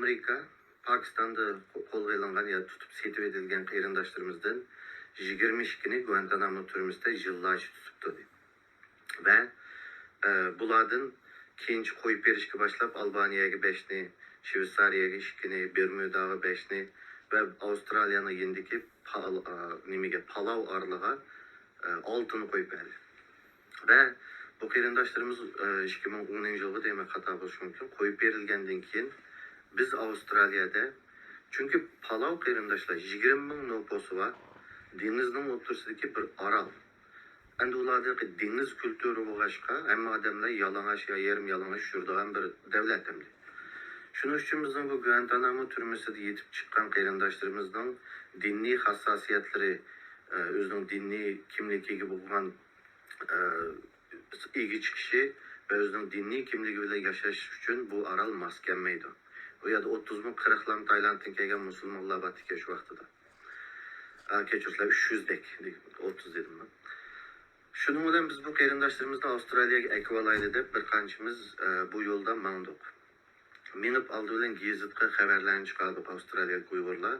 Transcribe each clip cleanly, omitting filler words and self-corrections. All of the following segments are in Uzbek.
Amerika, Pakistan'da kolga ilingan ya tutup setip edilgen kıyırındaşlarımızdan 22'ni Guantanamo türmesinde yıllarca tutuptu. Ve bulardan keyinchi qo'yib berishga boshlab Albaniyaga 5ni, Shveysariyaga 2ni, Bermudaga 5ni ve Avustralyani yendiki Palau arlig'i 6ni qo'yib berdi. Ve bu qarindoshlarimiz 2010 demek hata bo'lishi mumkin. Qo'yib berilgandan keyin biz Avustraliyada, çünkü Palau qarindoshlar 20 ming nüfusu var. Denizning o'rtasidagi bir aral. Endi ulardagi deniz kültürü bo'lg'achqa, hamma odamlar yalang'och yo yarim yalang'och yuradigan bir davlat endi. Shuning uchun bizning bu Guantanamo turmasida yetib chiqqan qarindoshlarimizning diniy hassosiyatlari, o'zining diniy kimligiga bo'lgan ega chiqishi ve o'zining diniy kimligi bilan yashash uchun bu aral mos kelmaydi. Bu yerda 30 ming 40 lam Taylanddan kelgan musulmonlar bor ekan shu vaqtida. Kechirsizlar 300 dek, 30 dedim ben. Şunun bilan biz bu qarindoshlarimizni Avstraliyaga akvalaydi deb bir qanchamiz bu yo'ldan mandiq. Minib oldi bilan gazetga xabarlarni chiqardik Avstraliyalik Uyg'urlar.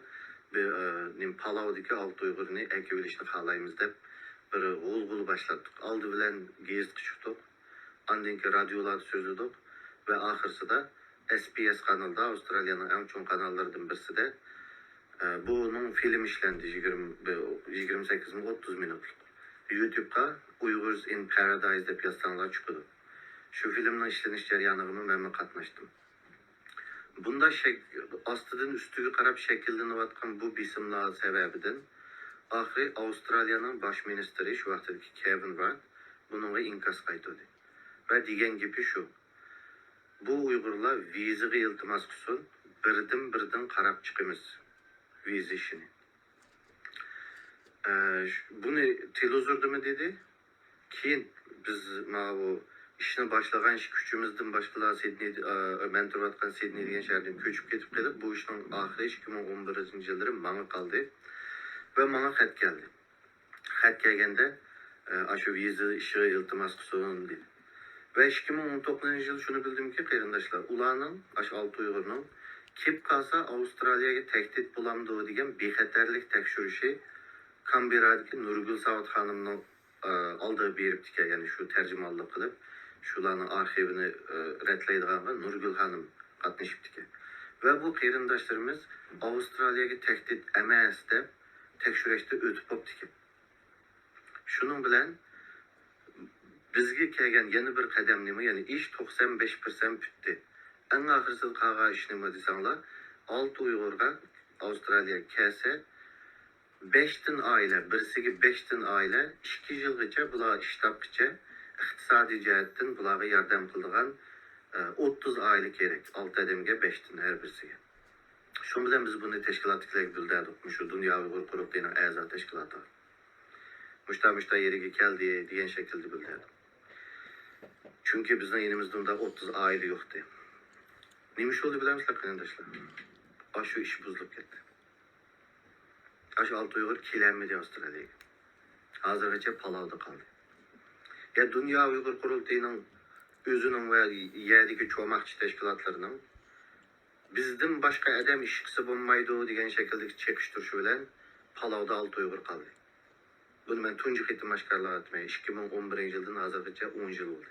Palaudagi 6 Uyg'urni akvilishni xohlaymiz deb bir g'ul boshladik. Oldi bilan gazetga chiqdik. Ondan keyin radiolarda so'zladik ve oxirsida SBS kanalida, Avstraliyaning eng chong kanallaridan birisida bunun film işlendi 28 min 30 minutlik. YouTube'da Uyghurs in Paradise deb yazsanlar çıkıyordu. Şu filmden işleniş jarayonida men qatnaşdım. Bunda astidan ustiga qarab shakllanayotgan bu bisimlar sababidan oxiri Avstraliyaning bosh ministri shu vaqtdagi Kevin Rudd bunga inkas qaytardi. Va degan gapi shu. Bu Uyg'urlar vizaga iltimos qilsin, birdan qarab chiqamiz viza ishini. Bunu televizorda mı dedi? Keyin biz bu işini başlagan küçüğümüzden başkalar Sydney, ben turvatkan Sydney degan şehirden köçüp ketip kelip bu işin ahiri 2011 yılları bana kaldı ve bana xat geldi. Xat gelgende şu viza işi iltimas qilsin dedi. Ve 2019 yıl şunu bildim ki qarindoshlar, ularning 6 Uyg'urning kelib qolsa Avstraliyaga tehdit bo'lamdi degan bexatarlik tekshirishi Canberra'daki Nurgul Savat Hanım'ın aldığı bir iptike, yani şu tercümanlık kılıp şuların arşivini redleydiğen Nurgul Hanım katmış iptike. Ve bu qarindoshlarimiz Avustralya'ya tehdit emas deb tekshirishda o'tib qolibdi. Shunun bilan bizga kelgan yana bir qadam nima, ya'ni ish 95% bitdi. Eng oxirgi qolgan ish nima desanglar, 6 Uyg'urga Avstraliyaga kelsa 5'tin aile, birisiga 5'tin aile 2 yılgacha bular ishlabgacha iqtisodiy jihatdan bularga yordam qiladigan 30 aile kerak. 6 odamga 5'tin her birisiga. Shu bilan biz buni tashkilotchilarga bildirdik. Shu Dunyo Uyg'ur quruqligining a'zo tashkiloti. Mushta yeriga keldi degan shaklda bildirdik. Chunki bizning elimizda 30 aile yo'qdi. Nima ish bo'ldi bilamizlar qarindoshlar? Shu ish buzilib ketdi. Aş 6 Uyghur kilenmedi Avustralya'ya. Hazırgacha Palau'da kaldı. Ya Dünya Uyghur Kurultayı'nın özünün ve yerdeki çoğmakçı teşkilatlarının bizden başka adam işçisi bulmaydı degan şekildeki çekiştirişi bilen Palau'da 6 Uyghur kaldı. Bunu ben tuncu qitim aşkarlığa etmeye 2011 yıldan hazırgacha 10 yıl oldu.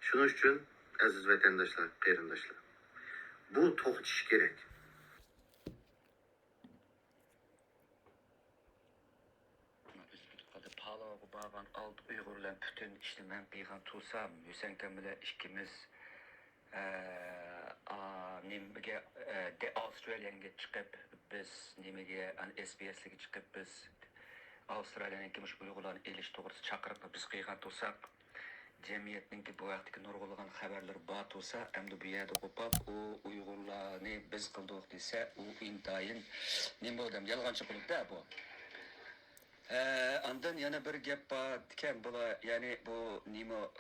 Şunun için aziz vatandaşlar, qarindoshlar, bu to'xtatish kerak. Bağlan alt Uygurlar bütün işte ben kıygan tutsam Hüseyin bile ikimiz nimege de Avustralya'ya çıkıp biz nimege SBS'e çıkıp biz Avustralya'nın kimmiş Uygurların eliş doğrusu çakırıp biz kıygan tutsak cemiyetin ki bu vaktiki nurgulagan haberler bat olsa hem de bu yerde kopap o Uygurlarını biz kıldık ise o intayın nim bu adam yalgancı kılıp da bu. Andan yana bir gap diken bula, yani bu nimo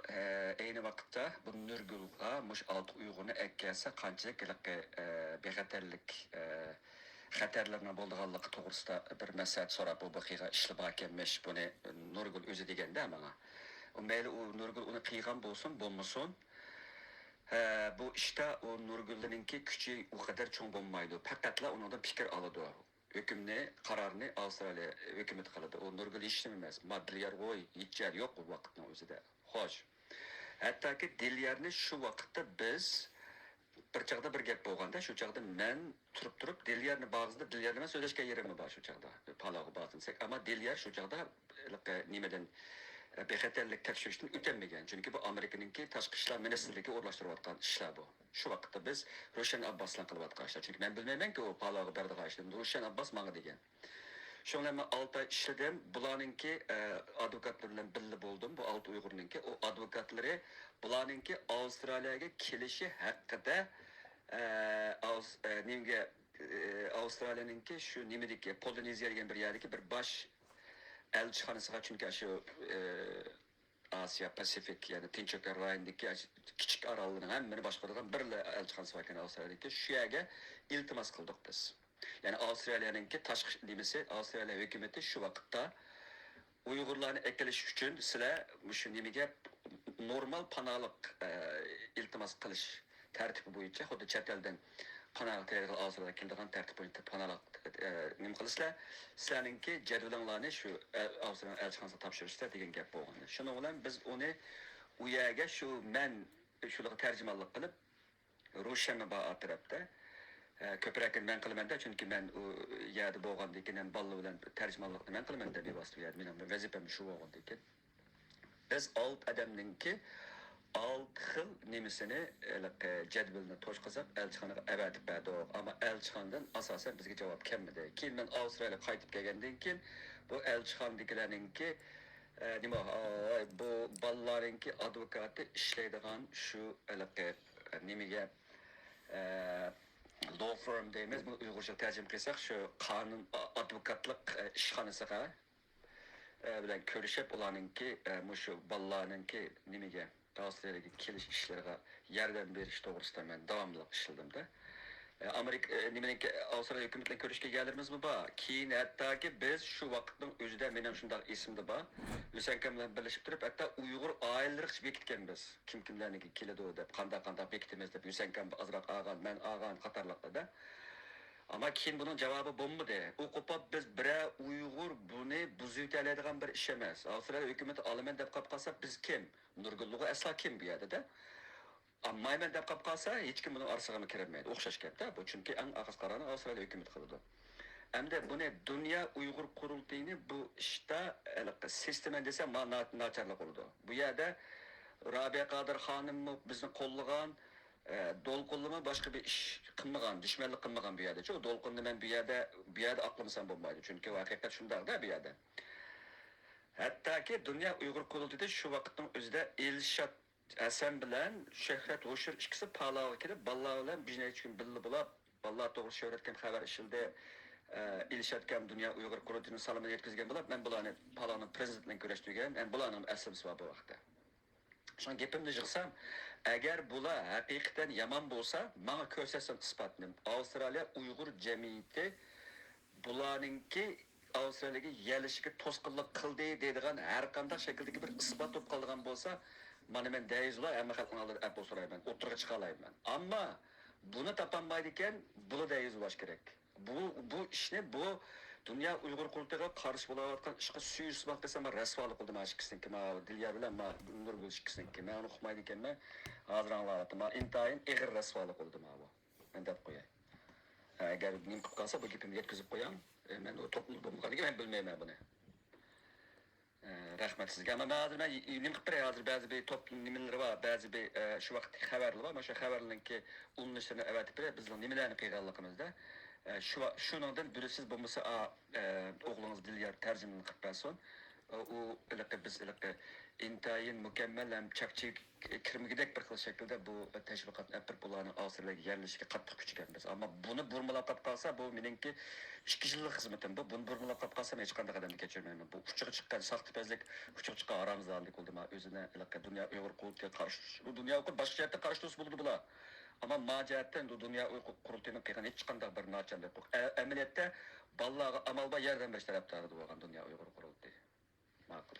aynı vakitte bu Nurgul'a muş alt Uygur'unu ekkelse qanchalik bexatarlik xatarlarına bolduğanlığı to'g'risida bir maslahat so'rab bu baqiga ishlab ekanmish buni Nurgul o'zi deganda menga. O mayli u Nurgul uni qiygan bo'lsin, bo'lmasin. bu işte o Nurgül'ünki küçüğü o kadar çok bulmaydı. Fakatla ondan fikir aladı. Hükümni, kararını Avustralya hükümeti kaladı. O Nurgül işlememez. Maddiler koy, hiç yer yok o vakitin özüde. Hoş. Hatta ki dilyerini şu vakitte biz bir çağda bir gap bo'lganda shu chog'da men turib Dilyarni bag'zida Dilyar bilan so'zlashgan yerim bor shu chog'da palog'i bostinsak ammo Dilyar shu chog'da nimadan bexatarlik tekshirishdan o'tolmagan chunki bu Amerikaningki tashqi ishlar ministrligi o'rlashtirayotgan ishlar bu shu vaqtda biz Roshan Abbos bilan qilayotgan ishlar chunki men bilmaymanki u palog'i berdigan ishni Roshan Abbos manga degan Şunlar ben 6 ay işledim. Bulanınki advokatlarla birli buldum. Bu 6 Uygur'unki. O advokatları bulanınki Avustralya'ya kilişi hakkında Avustralya'nınki şu nimedeki Polinezya degan bir yerdeki bir baş elçixanasıga çünkü şu Asya Pasifik yani Tinch Okean rayonidagi kichik orolning hammani boshqaradigan bir elchixonasi bor ekan Avstraliyadagi shu yerga iltimos qildik biz. Yani Avustralya'nınki tashqi nimasi Avustraliya hukumati shu vaqtda Uyg'urlarni ekilish uchun sizlar shu nimaga normal panohlik iltimos qilish tartibi bo'yicha xuddi chet eldan panohlik Avustraliyaga keladigan tartib bo'yicha panohlik nima qilasizlar sizlarninki jadvalinglarni shu Avstraliya elchixonasiga topshirishlar degan gap bo'lgan. Shuning bilan biz uni u yerga shu men shularga tarjimonlik qilib Roshanni bor atrofda ko'proq men qilamanda chunki men u yerda bo'lgandan keyin balla bilan tarjimonlikni men qilamanda bevosita yerda mening vazifam shu bo'lgandan keyin biz alt adamninki alt xil nimasini jadvalni to'shqazib elchixonaga avatib berdik ammo elchixonadan asosan bizga javob kelmadi keyin men Avstraliyaga qaytib kelgandan keyin bu elchixonadagilarninki nima bu bolalarninki advokati ishlaydigan shu nimaga law firm deymiz bunu Uyg'urcha tarjima qilsak shu qonun advokatlik ishxonasiga bilan ko'rishib ularninki shu bolalarninki nimaga Avstraliyaga kelish ishlariga yordam berish to'g'risida men davomli ishladimda Amerika nimaninki Avstraliya hukumati bilan ko'rishga kelganlarimiz bor keyin hattoki biz shu vaqtning o'zida mening shunday esimda bor Lusanka bilan birlashib turib hatto Uyg'ur oilalariga bekitganmiz kim kimlarniki keladi deb qanday bekitamiz deb Lusanka azroq olgan men olgan qatorliqlarda ama keyin bunun cevabı bo'lmadi u qo'pab biz bira Uyg'ur buni buzib oladigan bir ish emas Avstraliya hukumati olaman deb qolib qolsa biz kim Nurgullugu asla kim bu yerda Ammayman deb qolib qolsa hech kim buni orasiga kirmaydi o'xshash gapda bu chunki eng og'iz qarorni Avstraliya hukumati qiladi hamda buni Dünya Uyg'ur qurultayini bu ishda sistema desa nacharlik bo'ldi bu yerda Rabia Qodir xonim bizni qo'llagan Dolqunlama başka bir iş qilmagan, düşmanlık qilmagan bu yerda. Çünkü dolqunni men bu yerda aqlamasam bo'lmaydi. Chunki haqiqat shundaqda bu yerda. Hattoki Dünya Uyg'ur qurultayida shu vaqtning o'zida Elshad Hasan bilan Shahrat G'o'shir ikkisi palava kelib, bolalar bilan bijnaychi kun birga bo'lib, bolalar to'g'ri sho'ratgan xabar ishildi. Elshad kam Dünya Uyg'ur qurultayini salomini yetkazgan bo'lib, men bularni palavni prezident bilan ko'rishtirgan, men bularning aslisi bor bu vaqtda. Şuna gepimde yıksam, eğer bula hakikaten yaman bolsa, bana körsesen ispatını. Avustralya Uygur cemiyeti bularınki Avustralya'ya yerleşik toskıllık kıldı dediğin her kandak şekildeki bir ispat top kaldıgan bolsa, bana ben deyizler, ama halkın alır Apple sorayım ben, oturuğa çıkalayım ben. Ama bunu tapanmaydıyken, bunu deyiz ulaş gerek. Bu iş ne? Bu Dünya Uyghur Kurultayı'na karşı bulavatkan işe suyu desem ben resvalık oldum aşkısın ki Dilyar bilen Nurgül işkısın ki ben onu okumaydıkken ben hazır anlattım. İntayın eğer resvalık oldum abi. Ben de koyayım. Eğer nim kalsa bu gibimi yetkizip koyayım. Ben o topluluk bulmadan ki ben bilmeyeyim bunu. Rahmet sizge. Ama bazı ben nim kıpıraya hazır bazı bir toplum nimeleri var. Bazı bir şu vakit haberli var. Ama şu haberlinin ki onun işlerine evet bir bizden nimelerini kıygallıkımızda. Şundan birisiz bulmasa oğlunuz Dilyar tercümünü kıpırasın. O biz intayin mükemmel hem çakçı kirmigidek bir şekilde bu teşvikat yapıp bulanı Avustralya'ya yerleşik kattık küçükemiz. Ama bunu burmalap kap kalsa bu benimki 2 yıllık hizmetim bu. Bunu burmalap kap kalsam hiç kandak adamı geçirmeyeyim. Bu küçük çıkan sahtipezlik küçük çıkan aramızda aldık oldu ma özüne Dünya Uyghur Kurultayı'ya karşı. Bu Dünya Uyghur başka yerde karşı dost buldu bula. Ama maciyetten bu Dünya Uyghur Kurultayı'nın kıyıkan hiç kandak bir naçarlık yok. Emniyette ballağı amalba yerden beş taraftarı da olgan Dünya Uyghur Kurultayı. Makul.